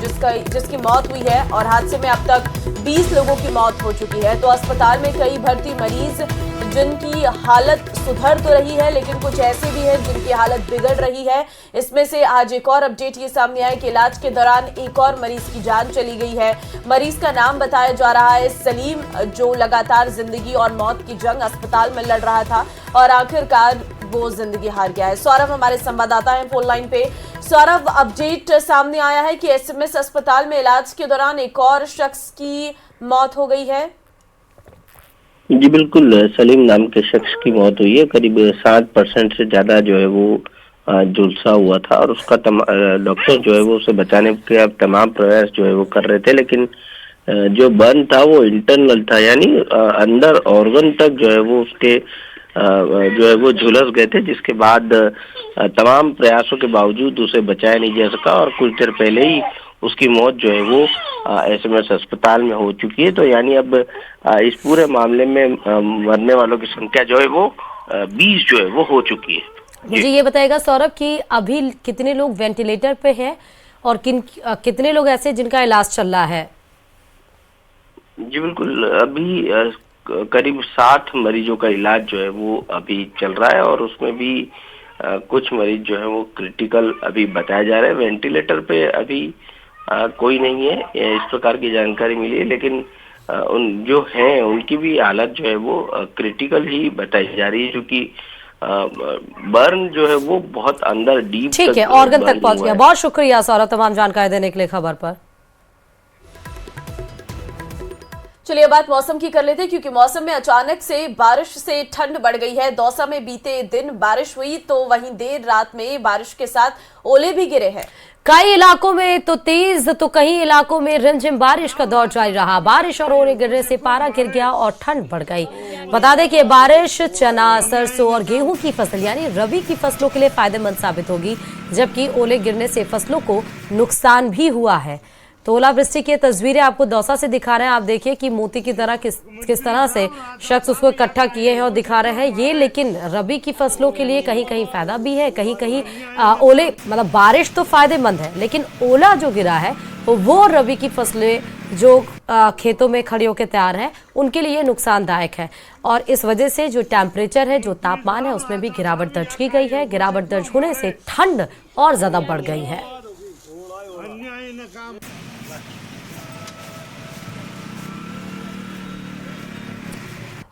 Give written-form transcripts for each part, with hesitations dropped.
जिसकी मौत हुई है और हादसे में अब तक 20 लोगों की मौत हो चुकी है। तो अस्पताल में कई भर्ती मरीज जिनकी हालत सुधर तो रही है, लेकिन कुछ ऐसे भी हैं जिनकी हालत बिगड़ रही है। इसमें से आज एक और अपडेट ये सामने आया कि इलाज के दौरान एक और मरीज की जान चली गई है। मरीज का नाम बताया जा रहा है सलीम, जो लगातार जिंदगी और मौत की जंग अस्पताल में लड़ रहा था और आखिरकार वो जिंदगी हार गया है। सौरभ हमारे संवाददाता हैं फोन लाइन पे। सौरभ, अपडेट सामने आया है कि एसएमएस अस्पताल में इलाज के दौरान एक और शख्स की मौत हो गई है। जी बिल्कुल, सलीम नाम के शख्स की मौत हुई है। करीब 60% से ज्यादा जो है वो झुलसा हुआ था और उसका डॉक्टर जो है वो उसे बचाने के तमाम प्रयास जो है वो कर रहे थे, लेकिन जो बर्न था वो इंटरनल था, यानी अंदर ऑर्गन तक जो है वो उसके जो है वो झुलस गए थे, जिसके बाद तमाम प्रयासों के बावजूद उसे बचाया नहीं जा सका और कुछ देर पहले ही उसकी मौत जो है वो एसएमएस अस्पताल में हो चुकी है। तो यानी अब इस पूरे मामले में मरने वालों की संख्या जो है वो 20 जो है वो हो चुकी है। मुझे ये बताएगा सौरभ कि अभी कितने लोग वेंटिलेटर पे हैं और कितने लोग ऐसे जिनका इलाज चल रहा है? जी बिल्कुल, अभी करीब 60 मरीजों का इलाज जो है वो अभी चल रहा है और उसमें भी कुछ मरीज जो है वो क्रिटिकल अभी बताया जा रहा है। वेंटिलेटर पे अभी कोई नहीं है, इस प्रकार की जानकारी मिली है, लेकिन उन जो हैं उनकी भी हालत जो है वो क्रिटिकल ही बताई जा रही है, क्योंकि बर्न जो है वो बहुत अंदर डीप ठीक है, ऑर्गन तक पहुंच गया। बहुत शुक्रिया सौरभ तमाम जानकारी देने के लिए खबर पर। चलिए बात मौसम की कर लेते हैं, क्योंकि मौसम में अचानक से बारिश से ठंड बढ़ गई है। दौसा में बीते दिन बारिश हुई तो वहीं देर रात में बारिश के साथ ओले भी गिरे हैं। कई इलाकों में तो तेज तो कई इलाकों में रिमझिम बारिश का दौर जारी रहा। बारिश और ओले गिरने से पारा गिर गया और ठंड बढ़ गई। बता दें कि बारिश चना, सरसों और गेहूं की फसल यानी रबी की फसलों के लिए फायदेमंद साबित होगी, जबकि ओले गिरने से फसलों को नुकसान भी हुआ है। तो ओलावृष्टि की तस्वीरें आपको दौसा से दिखा रहे हैं। आप देखिए कि मोती की तरह किस तरह से शख्स उसको इकट्ठा किए हैं और दिखा रहे हैं ये। लेकिन रबी की फसलों के लिए कहीं कहीं फायदा भी है, कहीं कहीं ओले मतलब बारिश तो फायदेमंद है, लेकिन ओला जो गिरा है वो रबी की फसलें जो खेतों में खड़ी होकर तैयार है उनके लिए नुकसानदायक है। और इस वजह से जो टेम्परेचर है, जो तापमान है, उसमें भी गिरावट दर्ज की गई है। गिरावट दर्ज होने से ठंड और ज्यादा बढ़ गई है।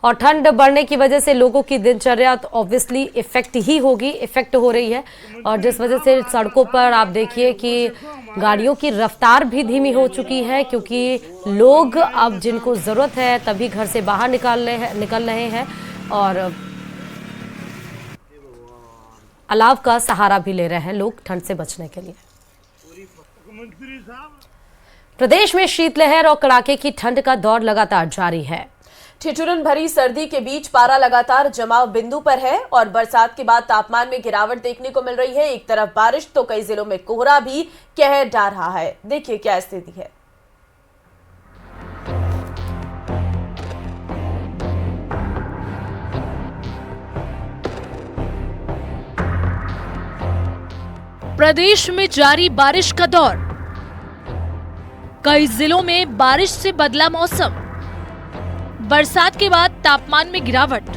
और ठंड बढ़ने की वजह से लोगों की दिनचर्या तो ऑब्वियसली इफेक्ट हो रही है। और जिस वजह से सड़कों पर आप देखिए कि गाड़ियों की रफ्तार भी धीमी हो चुकी है, क्योंकि लोग अब जिनको जरूरत है तभी घर से बाहर निकल रहे हैं और अलाव का सहारा भी ले रहे हैं लोग ठंड से बचने के लिए। प्रदेश में शीतलहर और कड़ाके की ठंड का दौर लगातार जारी है। ठिठुरन भरी सर्दी के बीच पारा लगातार जमाव बिंदु पर है और बरसात के बाद तापमान में गिरावट देखने को मिल रही है। एक तरफ बारिश तो कई जिलों में कोहरा भी कहर ढा रहा है। देखिए क्या स्थिति है। प्रदेश में जारी बारिश का दौर, कई जिलों में बारिश से बदला मौसम, बरसात के बाद तापमान में गिरावट।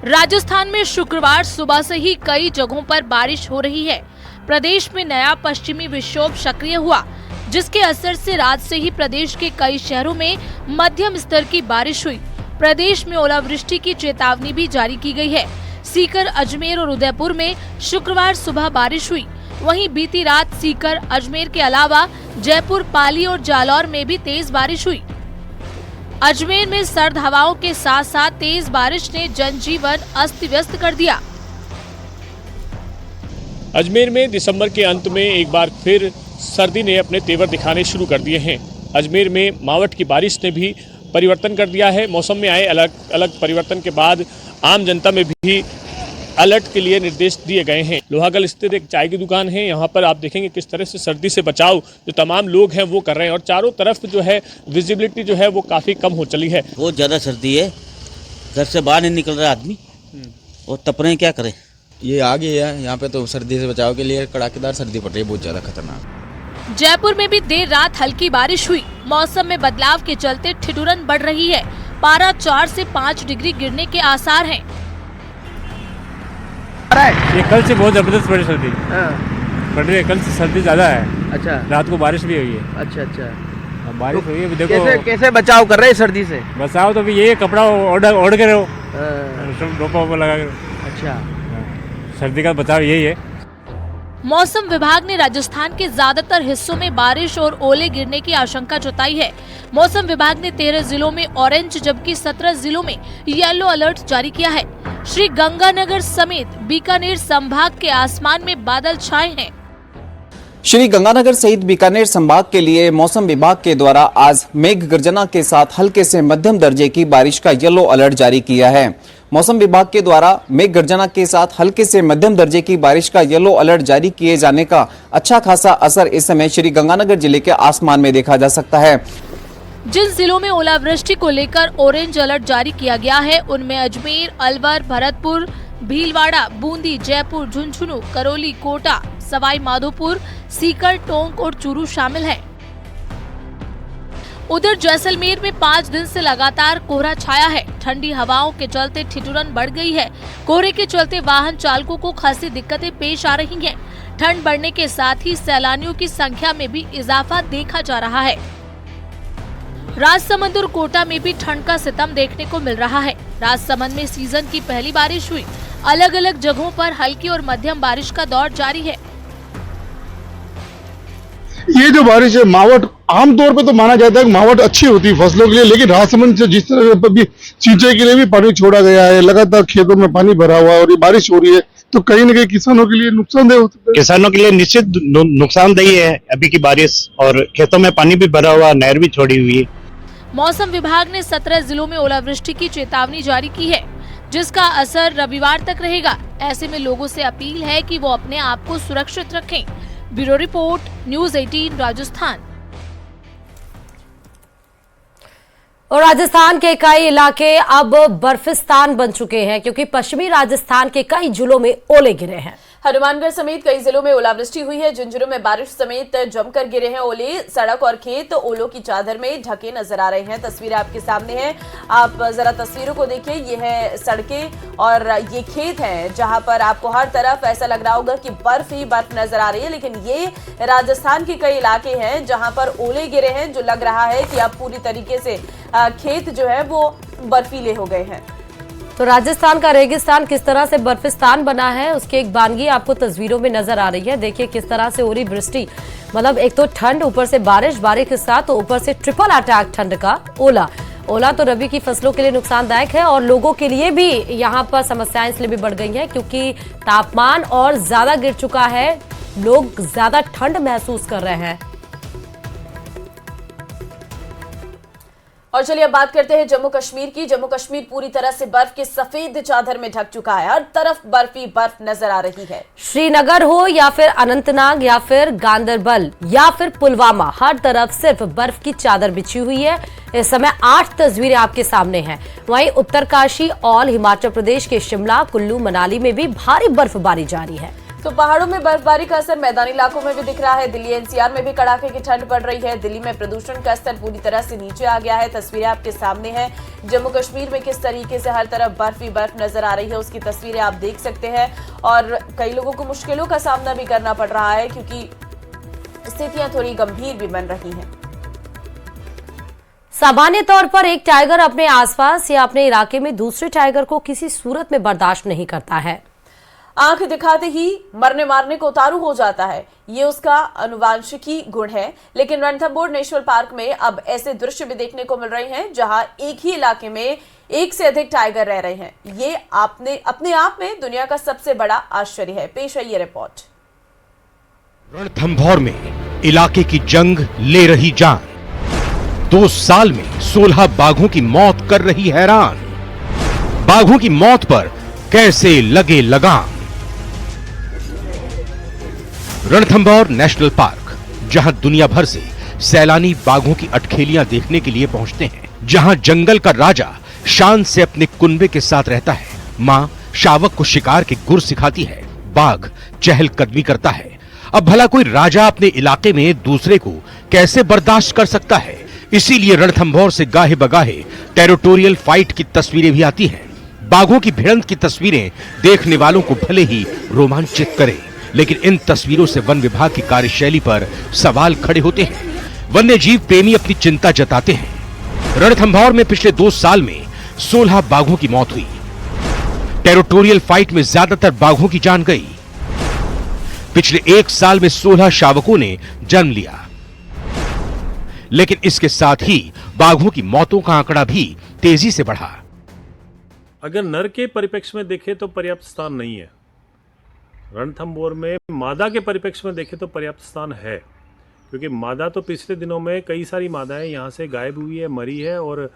राजस्थान में शुक्रवार सुबह से ही कई जगहों पर बारिश हो रही है। प्रदेश में नया पश्चिमी विक्षोभ सक्रिय हुआ, जिसके असर से रात से ही प्रदेश के कई शहरों में मध्यम स्तर की बारिश हुई। प्रदेश में ओलावृष्टि की चेतावनी भी जारी की गई है। सीकर, अजमेर और उदयपुर में शुक्रवार सुबह बारिश हुई। वहीं बीती रात सीकर, अजमेर के अलावा जयपुर, पाली और जालौर में भी तेज बारिश हुई। अजमेर में सर्द हवाओं के साथ साथ तेज बारिश ने जनजीवन अस्त व्यस्त कर दिया। अजमेर में दिसंबर के अंत में एक बार फिर सर्दी ने अपने तेवर दिखाने शुरू कर दिए हैं। अजमेर में मावठ की बारिश ने भी परिवर्तन कर दिया है। मौसम में आए अलग अलग परिवर्तन के बाद आम जनता में भी अलर्ट के लिए निर्देश दिए गए हैं। लोहागल स्थित एक चाय की दुकान है, यहाँ पर आप देखेंगे किस तरह से सर्दी से बचाव जो तमाम लोग हैं वो कर रहे हैं और चारों तरफ जो है विजिबिलिटी जो है वो काफ़ी कम हो चली है। बहुत ज़्यादा सर्दी है, घर से बाहर नहीं निकल रहा आदमी और तप रहे क्या करें। ये आ गई है यहाँ पे, तो सर्दी से बचाव के लिए कड़ाकेदार सर्दी पड़ रही है, बहुत ज़्यादा खतरनाक। जयपुर में भी देर रात हल्की बारिश हुई। मौसम में बदलाव के चलते ठिठुरन बढ़ रही है। पारा 4 से 5 डिग्री गिरने के आसार हैं। ये कल से बहुत जबरदस्त पड़ी सर्दी पड़ रही है, कल से सर्दी ज्यादा है। अच्छा, रात को बारिश भी हुई है। अच्छा अच्छा, बारिश हुई है। देखो कैसे बचाव कर रहे हैं सर्दी से? बचाओ तो भी ये कपड़ा ओढ़ के रहो, टोपा लगा के। अच्छा, सर्दी का बचाव यही है। मौसम विभाग ने राजस्थान के ज्यादातर हिस्सों में बारिश और ओले गिरने की आशंका जताई है। मौसम विभाग ने 13 जिलों में ऑरेंज जबकि 17 जिलों में येलो अलर्ट जारी किया है। श्री गंगानगर समेत बीकानेर संभाग के आसमान में बादल छाए हैं। श्री गंगानगर सहित बीकानेर संभाग के लिए मौसम विभाग के द्वारा आज मेघ गर्जना के साथ हल्के से मध्यम दर्जे की बारिश का येलो अलर्ट जारी किया है। मौसम विभाग के द्वारा मेघ गर्जना के साथ हल्के से मध्यम दर्जे की बारिश का येलो अलर्ट जारी किए जाने का अच्छा खासा असर इस समय श्री गंगानगर जिले के आसमान में देखा जा सकता है। जिन जिलों में ओलावृष्टि को लेकर ऑरेंज अलर्ट जारी किया गया है उनमें अजमेर, अलवर, भरतपुर, भीलवाड़ा, बूंदी, जयपुर, झुंझुनू, करौली, कोटा, सवाई माधोपुर, सीकर, टोंक और चूरू शामिल हैं। उधर जैसलमेर में 5 दिन से लगातार कोहरा छाया है। ठंडी हवाओं के चलते ठिठुरन बढ़ गई है। कोहरे के चलते वाहन चालकों को खासी दिक्कतें पेश आ रही हैं। ठंड बढ़ने के साथ ही सैलानियों की संख्या में भी इजाफा देखा जा रहा है। राजसमंद और कोटा में भी ठंड का सितम देखने को मिल रहा है। राजसमंद में सीजन की पहली बारिश हुई। अलग अलग जगहों पर हल्की और मध्यम बारिश का दौर जारी है। ये जो बारिश है मावट, आमतौर पे तो माना जाता है कि मावट अच्छी होती है फसलों के लिए, लेकिन राजसमंद से जिस तरह पर भी सिंचाई के लिए भी पानी छोड़ा गया है, लगातार खेतों में पानी भरा हुआ है और ये बारिश हो रही है, तो कहीं न कहीं किसानों के लिए नुकसानदेह होता है। किसानों के लिए निश्चित नुकसानदेही है अभी की बारिश, और खेतों में पानी भी भरा हुआ, नहर भी छोड़ी हुई है। मौसम विभाग ने 17 जिलों में ओलावृष्टि की चेतावनी जारी की है, जिसका असर रविवार तक रहेगा। ऐसे में लोगों से अपील है कि वो अपने आप को सुरक्षित रखें। Bureau report, news 18 Rajasthan. और राजस्थान के कई इलाके अब बर्फिस्तान बन चुके हैं क्योंकि पश्चिमी राजस्थान के कई जिलों में ओले गिरे हैं। हनुमानगढ़ समेत कई जिलों में ओलावृष्टि हुई है। जिन जिलों में बारिश समेत जमकर गिरे हैं ओले, सड़क और खेत ओलों की चादर में ढके नजर आ रहे हैं। तस्वीरें आपके सामने हैं, आप जरा तस्वीरों को देखिए। ये है सड़कें और ये खेत हैं जहां पर आपको हर तरफ ऐसा लग रहा होगा कि बर्फ ही बर्फ नजर आ रही है, लेकिन ये राजस्थान के कई इलाके हैं जहां पर ओले गिरे हैं, जो लग रहा है कि अब पूरी तरीके से खेत जो है वो बर्फीले हो गए हैं। तो राजस्थान का रेगिस्तान किस तरह से बर्फिस्तान बना है उसकी एक बानगी आपको तस्वीरों में नजर आ रही है। देखिए किस तरह से हो रही वृष्टि, मतलब एक तो ठंड, ऊपर से बारिश के साथ, तो ऊपर से ट्रिपल अटैक ठंड का। ओला तो रबी की फसलों के लिए नुकसानदायक है और लोगों के लिए भी यहाँ पर समस्याएं इसलिए भी बढ़ गई हैं क्योंकि तापमान और ज्यादा गिर चुका है, लोग ज्यादा ठंड महसूस कर रहे हैं। और चलिए अब बात करते हैं जम्मू कश्मीर की। जम्मू कश्मीर पूरी तरह से बर्फ के सफेद चादर में ढक चुका है। हर तरफ बर्फ ही बर्फ नजर आ रही है। श्रीनगर हो या फिर अनंतनाग या फिर गांदरबल या फिर पुलवामा, हर तरफ सिर्फ बर्फ की चादर बिछी हुई है। इस समय 8 तस्वीरें आपके सामने हैं। वहीं उत्तरकाशी और हिमाचल प्रदेश के शिमला, कुल्लू, मनाली में भी भारी बर्फबारी जारी है। तो पहाड़ों में बर्फबारी का असर मैदानी इलाकों में भी दिख रहा है। दिल्ली एनसीआर में भी कड़ाके की ठंड पड़ रही है। दिल्ली में प्रदूषण का स्तर पूरी तरह से नीचे आ गया है। तस्वीरें आपके सामने हैं। जम्मू कश्मीर में किस तरीके से हर तरफ बर्फ ही बर्फ नजर आ रही है उसकी तस्वीरें आप देख सकते हैं। और कई लोगों को मुश्किलों का सामना भी करना पड़ रहा है क्योंकि स्थितियां थोड़ी गंभीर भी बन रही हैं। सामान्य तौर पर एक टाइगर अपने आसपास या अपने इलाके में दूसरे टाइगर को किसी सूरत में बर्दाश्त नहीं करता है। आंख दिखाते ही मरने मारने को उतारू हो जाता है, ये उसका अनुवांशिकी गुण है। लेकिन रणथंभौर नेशनल पार्क में अब ऐसे दृश्य भी देखने को मिल रहे हैं जहां एक ही इलाके में एक से अधिक टाइगर रह रहे हैं। ये अपने आप में दुनिया का सबसे बड़ा आश्चर्य है। पेश है ये रिपोर्ट। रणथंभौर में इलाके की जंग ले रही जान। 2 साल में 16 बाघों की मौत कर रही हैरान। बाघों की मौत पर कैसे लगे लगाम। रणथंभौर नेशनल पार्क, जहां दुनिया भर से सैलानी बाघों की अटखेलियां देखने के लिए पहुंचते हैं, जहां जंगल का राजा शान से अपने कुनबे के साथ रहता है। मां शावक को शिकार के गुर सिखाती है, बाघ चहलकदमी करता है। अब भला कोई राजा अपने इलाके में दूसरे को कैसे बर्दाश्त कर सकता है? इसीलिए रणथंभौर से गाहे बगाहे टेरिटोरियल फाइट की तस्वीरें भी आती हैं। बाघों की भिड़ंत की तस्वीरें देखने वालों को भले ही रोमांचित करें, लेकिन इन तस्वीरों से वन विभाग की कार्यशैली पर सवाल खड़े होते हैं। वन्य जीव प्रेमी अपनी चिंता जताते हैं। रणथंभौर में पिछले 2 साल में 16 बाघों की मौत हुई। टेरिटोरियल फाइट में ज्यादातर बाघों की जान गई। पिछले 1 साल में 16 शावकों ने जन्म लिया, लेकिन इसके साथ ही बाघों की मौतों का आंकड़ा भी तेजी से बढ़ा। अगर नर के परिप्रेक्ष्य में देखें तो पर्याप्त स्थान नहीं है। रणथंभौर में मादा के परिप्रेक्ष्य में देखें तो पर्याप्त स्थान है, क्योंकि मादा तो पिछले दिनों में कई सारी मादाएं यहाँ से गायब हुई है, मरी है और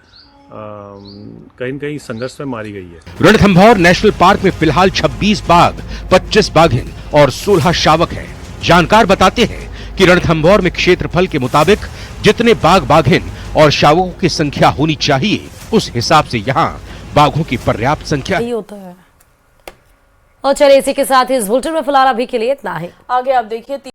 कहीं न कहीं संघर्ष में मारी गई है। रणथंभौर नेशनल पार्क में फिलहाल 26 बाघ, 25 बाघिन और 16 शावक हैं। जानकार बताते हैं कि रणथंभौर में क्षेत्रफल के मुताबिक जितने बाघ, बाघिन और शावकों की संख्या होनी चाहिए, उस हिसाब से यहाँ बाघों की पर्याप्त संख्या होता है। और चलिए इसी के साथ इस बुलेटिन में फिलहाल अभी के लिए इतना है। आगे आप देखिए